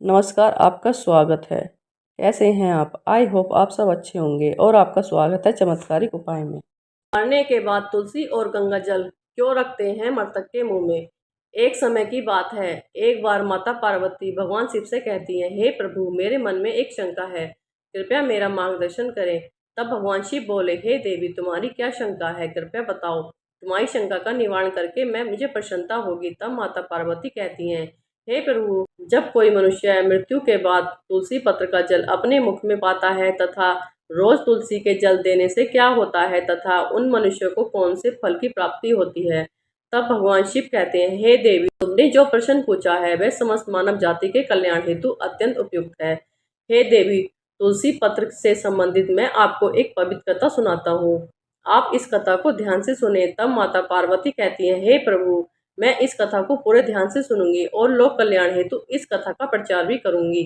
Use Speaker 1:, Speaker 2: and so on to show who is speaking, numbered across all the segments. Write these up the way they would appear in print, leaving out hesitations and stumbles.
Speaker 1: नमस्कार, आपका स्वागत है। कैसे हैं आप? आई होप आप सब अच्छे होंगे और आपका स्वागत है चमत्कारिक उपाय में।
Speaker 2: मरने के बाद तुलसी और गंगा जल क्यों रखते हैं मृतक के मुंह में? एक समय की बात है। एक बार माता पार्वती भगवान शिव से कहती हैं, हे प्रभु, मेरे मन में एक शंका है, कृपया मेरा मार्गदर्शन करें। तब भगवान शिव बोले, हे देवी, तुम्हारी क्या शंका है, कृपया बताओ। तुम्हारी शंका का निवारण करके मैं मुझे प्रसन्नता होगी। तब माता पार्वती कहती हैं, हे प्रभु, जब कोई मनुष्य मृत्यु के बाद तुलसी पत्र का जल अपने मुख में पाता है तथा रोज तुलसी के जल देने से क्या होता है तथा उन मनुष्यों को कौन से फल की प्राप्ति होती है। तब भगवान शिव कहते हैं, हे देवी, तुमने जो प्रश्न पूछा है वह समस्त मानव जाति के कल्याण हेतु अत्यंत उपयुक्त है। हे देवी, तुलसी पत्र से संबंधित मैं आपको एक पवित्र कथा सुनाता हूँ। आप इस कथा को ध्यान से सुने। तब माता पार्वती कहती है, हे प्रभु, मैं इस कथा को पूरे ध्यान से सुनूंगी और लोक कल्याण हेतु इस कथा का प्रचार भी करूंगी।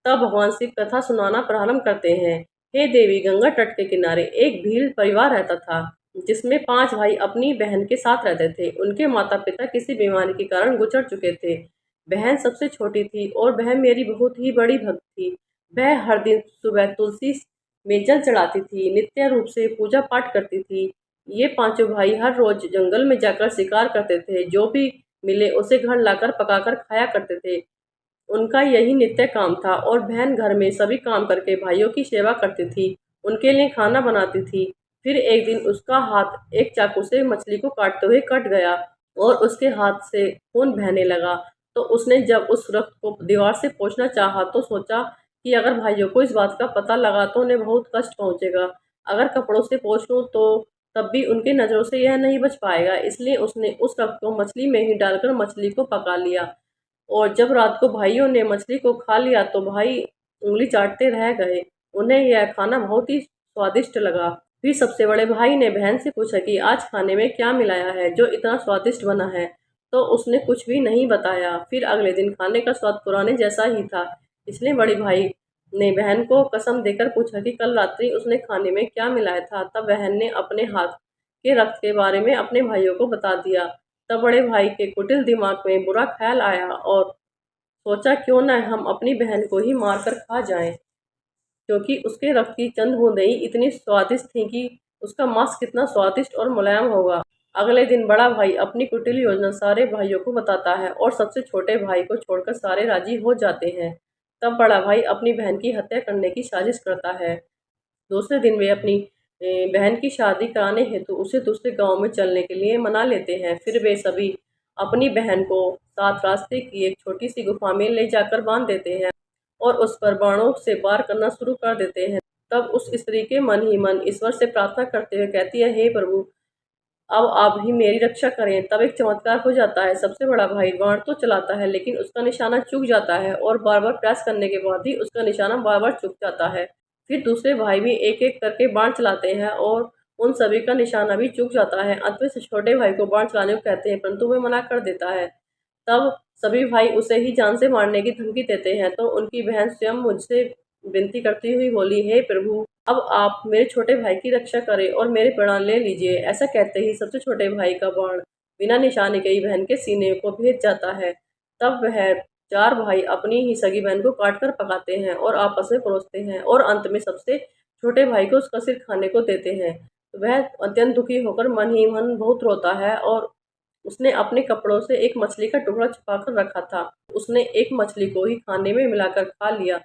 Speaker 2: तब भगवान शिव कथा सुनाना प्रारंभ करते हैं। हे देवी, गंगा तट के किनारे एक भील परिवार रहता था, जिसमें 5 भाई अपनी बहन के साथ रहते थे। उनके माता पिता किसी बीमारी के कारण गुजर चुके थे। बहन सबसे छोटी थी और वह मेरी बहुत ही बड़ी भक्त थी। वह हर दिन सुबह तुलसी में जल चढ़ाती थी, नित्य रूप से पूजा पाठ करती थी। ये पांचों भाई हर रोज जंगल में जाकर शिकार करते थे। जो भी मिले उसे घर लाकर पकाकर खाया करते थे। उनका यही नित्य काम था और बहन घर में सभी काम करके भाइयों की सेवा करती थी, उनके लिए खाना बनाती थी। फिर एक दिन उसका हाथ एक चाकू से मछली को काटते हुए कट गया और उसके हाथ से खून बहने लगा। तो उसने जब उस रक्त को दीवार से पोंछना चाहा तो सोचा कि अगर भाइयों को इस बात का पता लगा तो उन्हें बहुत कष्ट पहुंचेगा। अगर कपड़ों से पोंछ लूं तो तब भी उनकी नज़रों से यह नहीं बच पाएगा। इसलिए उसने उस रक्त को मछली में ही डालकर मछली को पका लिया। और जब रात को भाइयों ने मछली को खा लिया तो भाई उंगली चाटते रह गए। उन्हें यह खाना बहुत ही स्वादिष्ट लगा। फिर सबसे बड़े भाई ने बहन से पूछा कि आज खाने में क्या मिलाया है जो इतना स्वादिष्ट बना है। तो उसने कुछ भी नहीं बताया। फिर अगले दिन खाने का स्वाद पुराने जैसा ही था। इसलिए बड़े भाई ने बहन को कसम देकर पूछा कि कल रात्रि उसने खाने में क्या मिलाया था। तब बहन ने अपने हाथ के रक्त के बारे में अपने भाइयों को बता दिया। तब बड़े भाई के कुटिल दिमाग में बुरा ख्याल आया और सोचा, क्यों न हम अपनी बहन को ही मारकर खा जाएं, क्योंकि उसके रक्त की चंद बूंदें ही इतनी स्वादिष्ट थीं कि उसका मांस कितना स्वादिष्ट और मुलायम होगा। अगले दिन बड़ा भाई अपनी कुटिल योजना सारे भाइयों को बताता है और सबसे छोटे भाई को छोड़कर सारे राजी हो जाते हैं। तब बड़ा भाई अपनी बहन की हत्या करने की साजिश करता है। दूसरे दिन वे अपनी बहन की शादी कराने हेतु उसे दूसरे गांव में चलने के लिए मना लेते हैं। फिर वे सभी अपनी बहन को साथ रास्ते की एक छोटी सी गुफा में ले जाकर बांध देते हैं और उस पर बाणों से वार करना शुरू कर देते हैं। तब उस स्त्री के मन ही मन ईश्वर से प्रार्थना करते हुए कहती है, हे प्रभु, अब आप ही मेरी रक्षा करें। तब एक चमत्कार हो जाता है। सबसे बड़ा भाई बाण तो चलाता है लेकिन उसका निशाना चूक जाता है और बार बार प्रयास करने के बाद ही उसका निशाना बार बार चूक जाता है। फिर दूसरे भाई भी एक एक करके बाण चलाते हैं और उन सभी का निशाना भी चूक जाता है। अंत में से छोटे भाई को बाण चलाने को कहते हैं परंतु वह मना कर देता है। तब सभी भाई उसे ही जान से मारने की धमकी देते हैं। तो उनकी बहन स्वयं मुझसे विनती करती हुई बोली, हे प्रभु, अब आप मेरे छोटे भाई की रक्षा करें और मेरे प्राण ले लीजिए। ऐसा कहते ही सबसे छोटे भाई का बाण बिना निशाने के ही बहन के सीने को भेद जाता है। तब वह 4 भाई अपनी ही सगी बहन को काट कर पकाते हैं और आपस में परोसते हैं और अंत में सबसे छोटे भाई को उसका सिर खाने को देते हैं। वह अत्यंत दुखी होकर मन ही मन बहुत रोता है और उसने अपने कपड़ों से एक मछली का टुकड़ा छुपा कर रखा था। उसने एक मछली को ही खाने में मिलाकर खा लिया।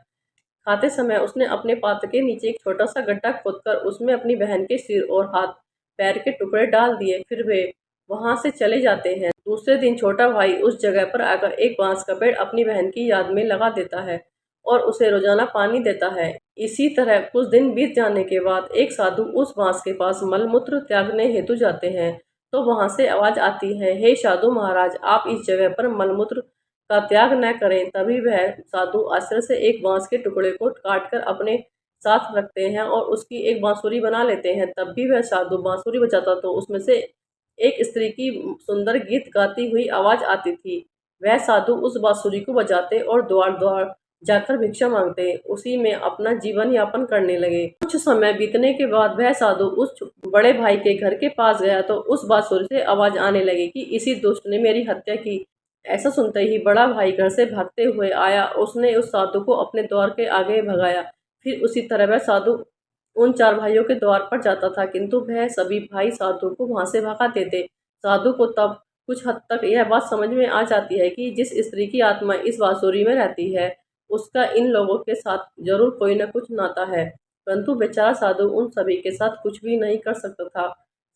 Speaker 2: खाते समय उसने अपने पात्र के नीचे एक छोटा सा गड्ढा खोदकर उसमें अपनी बहन के सिर और हाथ पैर के टुकड़े डाल दिए। फिर वे वहां से चले जाते हैं। दूसरे दिन छोटा भाई उस जगह पर आकर एक बांस का पेड़ अपनी बहन की याद में लगा देता है और उसे रोजाना पानी देता है। इसी तरह कुछ दिन बीत जाने के बाद एक साधु उस बांस के पास मलमूत्र त्यागने हेतु जाते हैं। तो वहां से आवाज आती है, हे साधु महाराज, आप इस जगह पर मलमूत्र का त्याग न करें। तभी वह साधु आश्चर्य से एक बांस के टुकड़े को काटकर अपने साथ रखते हैं और उसकी एक बांसुरी बना लेते हैं। तब भी वह साधु बांसुरी बजाता तो उसमें से एक स्त्री की सुंदर गीत गाती हुई आवाज आती थी। वह साधु उस बांसुरी को बजाते और द्वार द्वार जाकर भिक्षा मांगते, उसी में अपना जीवन यापन करने लगे। कुछ समय बीतने के बाद वह साधु उस बड़े भाई के घर के पास गया तो उस बांसुरी से आवाज आने लगी कि इसी दुष्ट ने मेरी हत्या की। ऐसा सुनते ही बड़ा भाई घर से भागते हुए आया। उसने उस साधु को अपने द्वार के आगे भगाया। फिर उसी तरह वह साधु उन 4 भाइयों के द्वार पर जाता था, किंतु वह सभी भाई साधु को वहां से भगाते थे। साधु को तब कुछ हद तक यह बात समझ में आ जाती है कि जिस स्त्री की आत्मा इस बांसुरी में रहती है, उसका इन लोगों के साथ जरूर कोई न कुछ नाता है। परंतु बेचारा साधु उन सभी के साथ कुछ भी नहीं कर सकता था।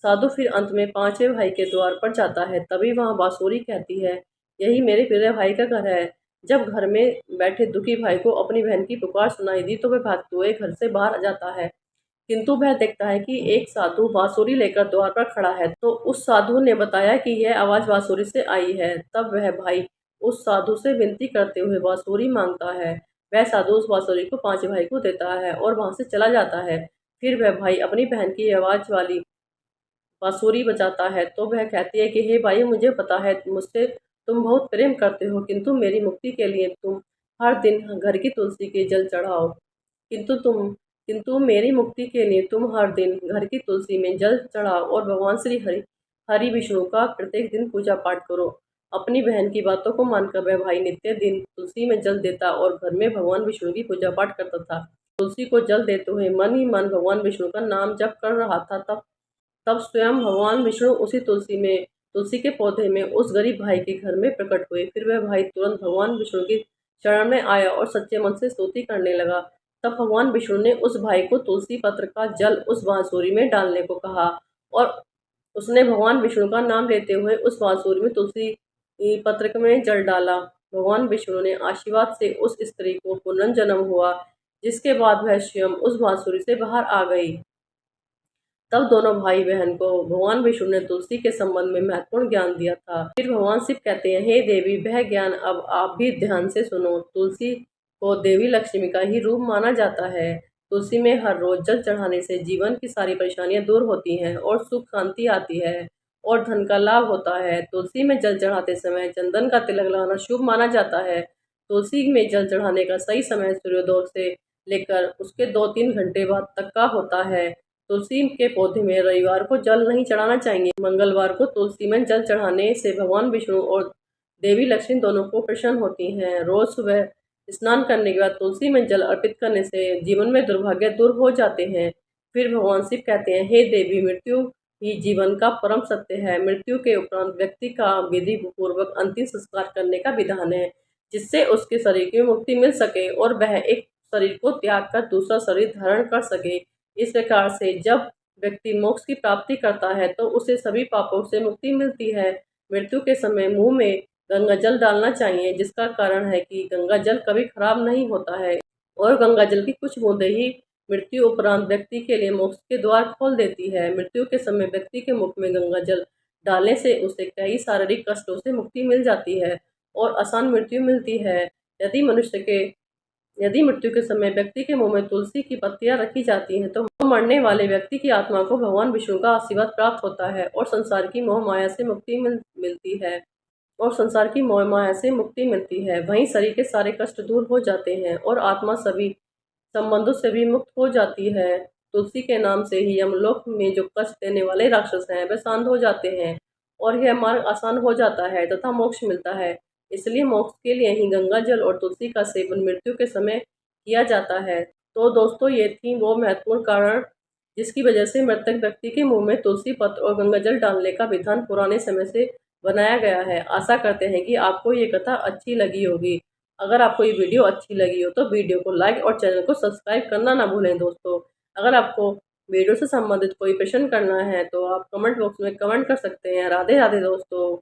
Speaker 2: साधु फिर अंत में 5वें भाई के द्वार पर जाता है। तभी वहां बांसुरी कहती है, यही मेरे प्रिय भाई का घर है। जब घर में बैठे दुखी भाई को अपनी बहन की पुकार सुनाई दी तो वह भागते हुए घर से बाहर आ जाता है, किंतु वह देखता है कि एक साधु बांसुरी लेकर द्वार पर खड़ा है। तो उस साधु ने बताया कि यह आवाज बांसुरी से आई है। तब वह भाई उस साधु से विनती करते हुए बांसुरी मांगता है। वह साधु उस बांसुरी को 5 भाई को देता है और वहां से चला जाता है। फिर वह भाई अपनी बहन की आवाज वाली बांसुरी बजाता है तो वह कहती है कि हे भाई, मुझे पता है मुझसे तुम बहुत प्रेम करते हो, किंतु मेरी मुक्ति के लिए तुम हर दिन घर की तुलसी के जल चढ़ाओ। किंतु मेरी मुक्ति के लिए तुम हर दिन घर की तुलसी में जल चढ़ाओ और भगवान श्री हरि हरि विष्णु का प्रत्येक दिन पूजा पाठ करो। अपनी बहन की बातों को मानकर वह भाई नित्य दिन तुलसी में जल देता और घर में भगवान विष्णु की पूजा पाठ करता था। तुलसी को जल देते हुए मन ही मन भगवान विष्णु का नाम जप कर रहा था। तब तब स्वयं भगवान विष्णु उसी तुलसी के पौधे में उस गरीब भाई के घर में प्रकट हुए। फिर वह भाई तुरंत भगवान विष्णु की शरण में आया और सच्चे मन से स्तुति करने लगा। तब भगवान विष्णु ने उस भाई को तुलसी पत्र का जल उस बांसुरी में डालने को कहा और उसने भगवान विष्णु का नाम लेते हुए उस बांसुरी में तुलसी पत्र में जल डाला। भगवान विष्णु ने आशीर्वाद से उस स्त्री को पुनर्जन्म हुआ, जिसके बाद वह स्वयं उस बांसुरी से बाहर आ गई। तब दोनों भाई बहन को भगवान विष्णु ने तुलसी के संबंध में महत्वपूर्ण ज्ञान दिया था। फिर भगवान शिव कहते हैं, हे देवी, वह ज्ञान अब आप भी ध्यान से सुनो। तुलसी को देवी लक्ष्मी का ही रूप माना जाता है। तुलसी में हर रोज जल चढ़ाने से जीवन की सारी परेशानियां दूर होती हैं और सुख शांति आती है और धन का लाभ होता है। तुलसी में जल चढ़ाते समय चंदन का तिलक लगाना शुभ माना जाता है। तुलसी में जल चढ़ाने का सही समय सूर्योदय से लेकर उसके 2-3 घंटे बाद तक का होता है। तुलसी के पौधे में रविवार को जल नहीं चढ़ाना चाहिए। मंगलवार को तुलसी में जल चढ़ाने से भगवान विष्णु और देवी लक्ष्मी दोनों को प्रसन्न होती हैं। रोज सुबह स्नान करने के बाद तुलसी में जल अर्पित करने से जीवन में दुर्भाग्य दूर हो जाते हैं। फिर भगवान शिव कहते हैं, हे देवी, मृत्यु ही जीवन का परम सत्य है। मृत्यु के उपरांत व्यक्ति का विधि पूर्वक अंतिम संस्कार करने का विधान है, जिससे उसके शरीर की मुक्ति मिल सके और वह एक शरीर को त्याग कर दूसरा शरीर धारण कर सके। इस प्रकार से जब व्यक्ति मोक्ष की प्राप्ति करता है तो उसे सभी पापों से मुक्ति मिलती है। मृत्यु के समय मुंह में गंगा जल डालना चाहिए, जिसका कारण है कि गंगा जल कभी खराब नहीं होता है और गंगा जल की कुछ बूंदें ही मृत्यु उपरांत व्यक्ति के लिए मोक्ष के द्वार खोल देती है। मृत्यु के समय व्यक्ति के मुख में गंगा जल डालने से उसे कई शारीरिक कष्टों से मुक्ति मिल जाती है और आसान मृत्यु मिलती है। यदि मृत्यु के समय व्यक्ति के मुंह में तुलसी की पत्तियां रखी जाती हैं तो मरने वाले व्यक्ति की आत्मा को भगवान विष्णु का आशीर्वाद प्राप्त होता है और संसार की मोह माया से मुक्ति मिलती है। वहीं शरीर के सारे कष्ट दूर हो जाते हैं और आत्मा सभी संबंधों से भी मुक्त हो जाती है। तुलसी के नाम से ही यमलोक में जो कष्ट देने वाले राक्षस हैं वे शांत हो जाते हैं और यह मार्ग आसान हो जाता है तथा मोक्ष मिलता है। इसलिए मोक्ष के लिए ही गंगा जल और तुलसी का सेवन मृत्यु के समय किया जाता है। तो दोस्तों, ये थी वो महत्वपूर्ण कारण जिसकी वजह से मृतक व्यक्ति के मुंह में तुलसी पत्र और गंगा जल डालने का विधान पुराने समय से बनाया गया है। आशा करते हैं कि आपको ये कथा अच्छी लगी होगी। अगर आपको ये वीडियो अच्छी लगी हो तो वीडियो को लाइक और चैनल को सब्सक्राइब करना ना भूलें दोस्तों। अगर आपको वीडियो से संबंधित कोई प्रश्न करना है तो आप कमेंट बॉक्स में कमेंट कर सकते हैं। राधे राधे दोस्तों।